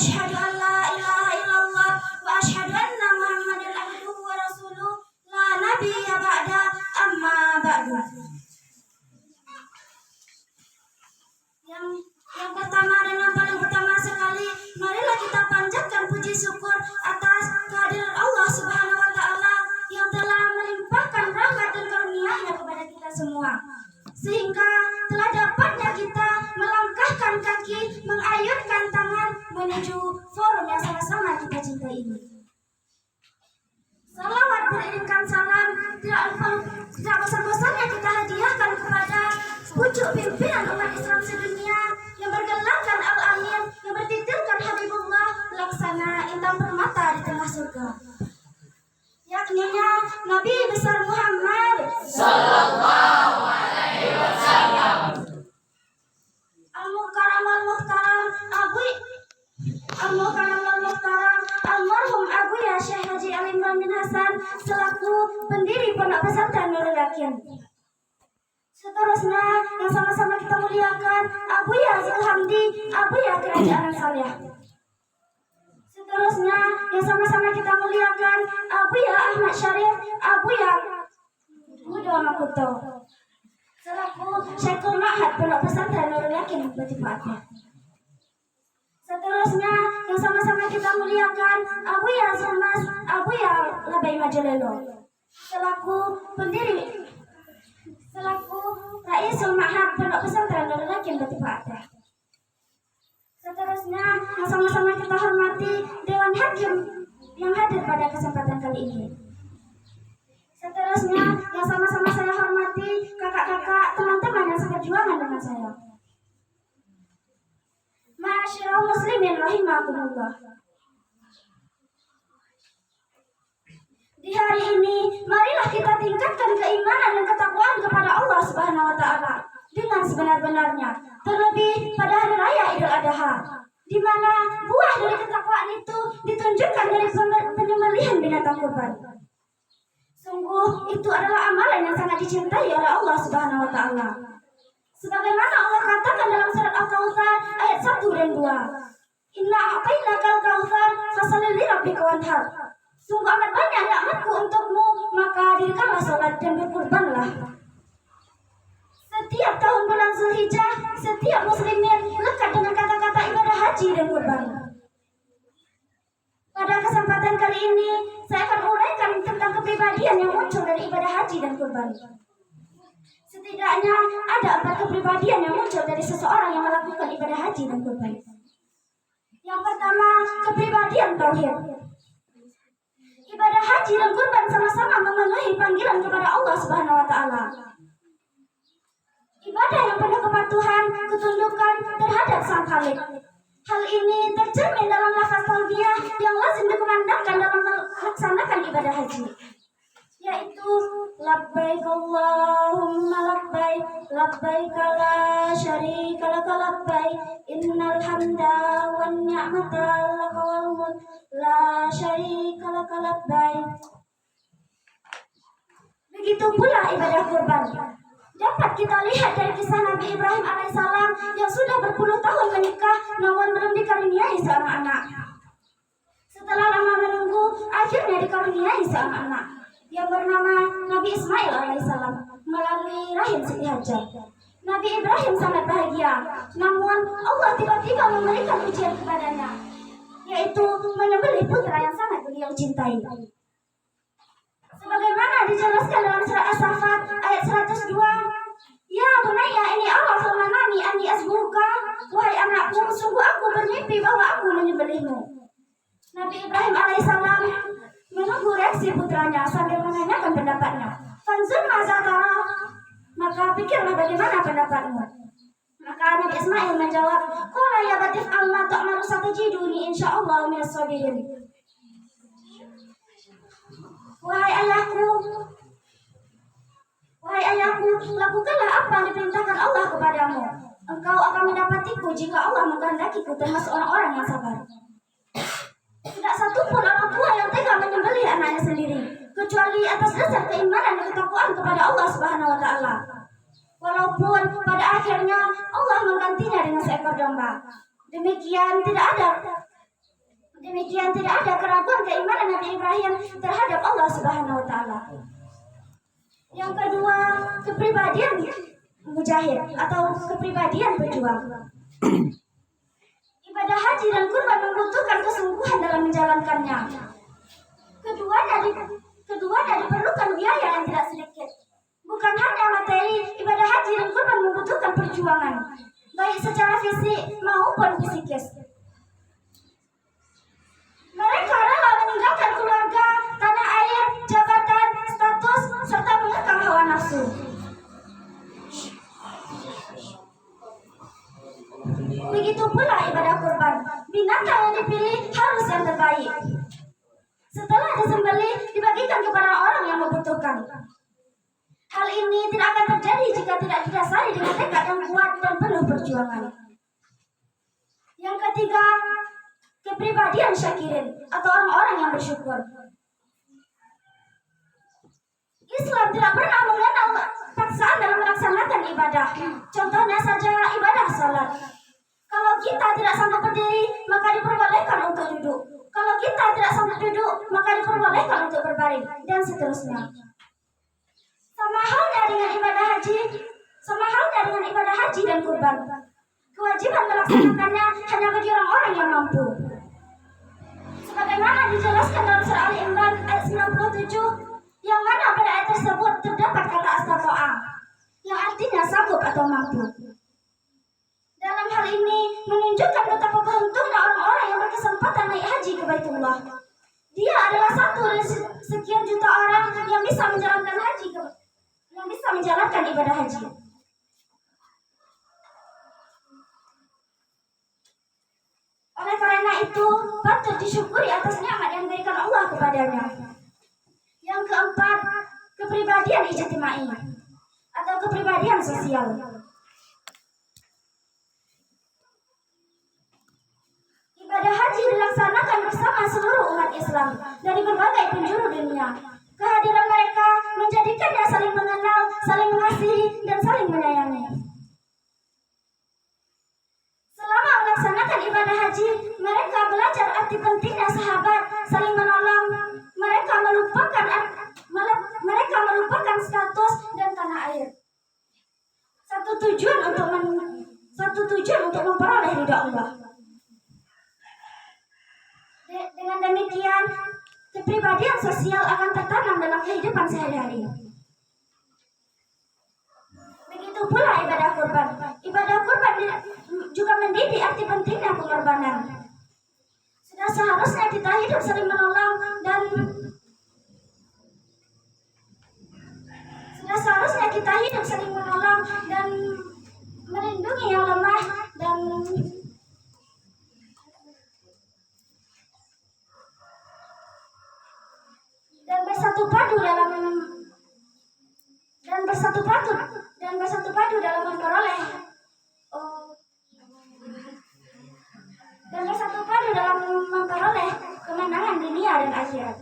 Asyhadu an la ilaha illallah wa asyhadu anna Muhammadan abduhu wa rasuluh la nabiyya ba'da amma ba'du. Yang pertama dan yang paling utama sekali, marilah kita panjatkan puji syukur atas kehadiran Allah Subhanahu wa taala yang telah melimpahkan rahmat dan karunia-Nya kepada kita semua, sehingga telah dapatnya kita melangkahkan kaki, mengayunkan tangan menuju forum yang sama-sama kita cintai ini. Salawat beriringkan salam tidak bosan-bosannya kita hadiahkan kepada pucuk pimpinan umat Islam sedunia yang bergelarkan Al-Amin, yang bertitilkan Habibullah Laksana Intan Permata di tengah surga, yakninya Nabi besar Muhammad sallallahu alaihi wasallam. Al-Mukarram al-Muhtaram almarhum Abu Ya Syekh Haji Ali Imran bin Hasan selaku pendiri Pondok Pesantren Nurul Yakin. Seterusnya yang sama-sama kita muliakan Abu Ya Zulhamdi, Abu Ya Kerajaan Saleh. Seterusnya yang sama-sama kita muliakan Abu Ya Ahmad Syarif, Abu Ya Mudo Makuto selaku Syekhul Ma'had Pondok Pesantren Nurul Yakin Batifaknya. Seterusnya yang sama-sama kita muliakan Abu Ya Zulmas, Abu Ya Labai Majalelo selaku Raisul Ma'had Pondok Pesantren Nurul Yakin Batifaknya. Seterusnya yang sama-sama kita hormati Dewan Hakim yang hadir pada kesempatan kali ini. Seterusnya yang sama-sama saya hormati kakak-kakak, teman-teman yang seperjuangan dengan saya. Ma'asyiral muslimin rahimakumullah. Di hari ini, marilah kita tingkatkan keimanan dan ketakwaan kepada Allah Subhanahu wa taala dengan sebenar-benarnya. Terlebih pada hari raya Idul Adha, di mana buah dari ketakwaan itu ditunjukkan dari penyembelihan binatang kurban. Sungguh itu adalah amalan yang sangat dicintai oleh Allah Subhanahu wa taala. Sebagaimana Allah katakan dalam surat Al-Kautsar ayat 1 dan 2. Inna a'tainakal kautsar fasalli lirabbika wanhar. Sungguh amat banyak nikmatku untukmu, maka dirikanlah salat dan berkurbanlah. Setiap tahun bulan Zulhijjah, setiap muslimin lekat dengan kata-kata ibadah haji dan kurban. Pada kesempatan kali ini, saya akan uraikan tentang kepribadian yang muncul dari ibadah haji dan kurban. Setidaknya ada 4 kepribadian yang muncul dari seseorang yang melakukan ibadah haji dan kurban. Yang pertama, kepribadian tauhid. Ibadah haji dan kurban sama-sama memenuhi panggilan kepada Allah Subhanahu wa taala. Ibadah yang penuh kepatuhan, ketundukan terhadap Sang Khalik. Hal ini tercermin dalam lafaz talbiyah yang lazim dikumandangkan dalam melaksanakan ibadah haji, yaitu labbaik Allahumma labbaik, labbaik la syarika laka labbaik, innal hamda wan ni'mata laka wal mulk la syarika laka labbaik. Begitu pula ibadah kurban dapat kita lihat dari kisah Nabi Ibrahim alaihissalam yang sudah berpuluh tahun menikah namun belum dikaruniai seorang anak. Setelah lama menunggu, akhirnya dikaruniai seorang anak yang bernama Nabi Ismail alaihissalam melalui rahim Siti Hajar. Nabi Ibrahim sangat bahagia, namun Allah tiba-tiba memberikan ujian kepadanya, yaitu menyembelih putra yang sangat beliau cintai. Sebagaimana dijelaskan dalam surat As-Saffat ayat 102, ya bunayya ini Allah firmanani anni asbuka, wahai anakku, sungguh aku bermimpi bahwa aku menyembelihmu. Nabi Ibrahim alaihissalam menunggu reaksi putranya sambil menanyakan pendapatnya. Fanzur mazatara, maka pikirlah bagaimana pendapatmu. Maka Nabi Ismail menjawab, qala ya batif amma ta'malu satajiduni insyaallah minas sabirin. Wahai ayahku, lakukanlah apa yang diperintahkan Allah kepadamu. Engkau akan mendapatiku jika Allah mengkehendakiku termasuk orang-orang yang sabar. Tidak satupun orang tua yang tega menyembelih anaknya sendiri, kecuali atas dasar keimanan dan ketakwaan kepada Allah Subhanahu wa taala. Walaupun pada akhirnya Allah menggantinya dengan seekor domba. Demikian tidak ada Demikian tidak ada keraguan keimanan Nabi Ibrahim terhadap Allah Subhanahu wa taala. Yang kedua, kepribadian mujahid atau kepribadian pejuang. Ibadah haji dan kurban membutuhkan kesungguhan dalam menjalankannya. Keduanya diperlukan biaya yang tidak sedikit. Bukan hanya materi, ibadah haji dan kurban membutuhkan perjuangan, baik secara fisik maupun psikis. Mereka rela meninggalkan keluarga, tanah air, jabatan, status, serta mengekang hawa nafsu. Begitu pula ibadah kurban. Binatang yang dipilih harus yang terbaik. Setelah disembelih, dibagikan kepada orang yang membutuhkan. Hal ini tidak akan terjadi jika tidak didasari dengan tekad yang kuat dan penuh perjuangan. Yang ketiga, kepribadian syakirin atau orang-orang yang bersyukur. Islam tidak pernah mengenal paksaan dalam melaksanakan ibadah. Contohnya saja ibadah salat. Kalau kita tidak sanggup berdiri, maka diperbolehkan untuk duduk. Kalau kita tidak sanggup duduk, maka diperbolehkan untuk berbaring, dan seterusnya. Sama halnya dengan ibadah haji dan kurban. Kewajiban melaksanakannya hanya bagi orang-orang yang mampu. Sebagaimana dijelaskan dalam surah Ali Imran ayat 97, yang mana pada ayat tersebut terdapat kata astato'a, yang artinya sanggup atau mampu. Dalam hal ini menunjukkan betapa beruntungnya orang-orang yang berkesempatan naik haji ke Baitullah. Dia adalah satu dari sekian juta orang yang bisa menjalankan ibadah haji. Oleh karena itu, patut disyukuri atas nikmat yang diberikan Allah kepadanya. Yang keempat, kepribadian ijtimai atau kepribadian sosial. Ibadah haji dilaksanakan bersama seluruh umat Islam dari berbagai penjuru dunia. Kehadiran mereka menjadikannya saling mengenal, saling mengasihi, dan saling menyayangi. Selama melaksanakan ibadah haji, mereka belajar arti pentingnya sahabat, saling menolong. Mereka melupakan status dan tanah air. Satu tujuan untuk memperoleh ridha Allah. Dengan demikian, kepribadian sosial akan tertanam dalam kehidupan sehari-hari. Begitu pula ibadah kurban. Ibadah kurban juga mendidik arti pentingnya pengorbanan. Sudah seharusnya kita hidup saling menolong dan melindungi yang lemah dan bersatu padu dalam memperoleh kemenangan dunia dan akhirat.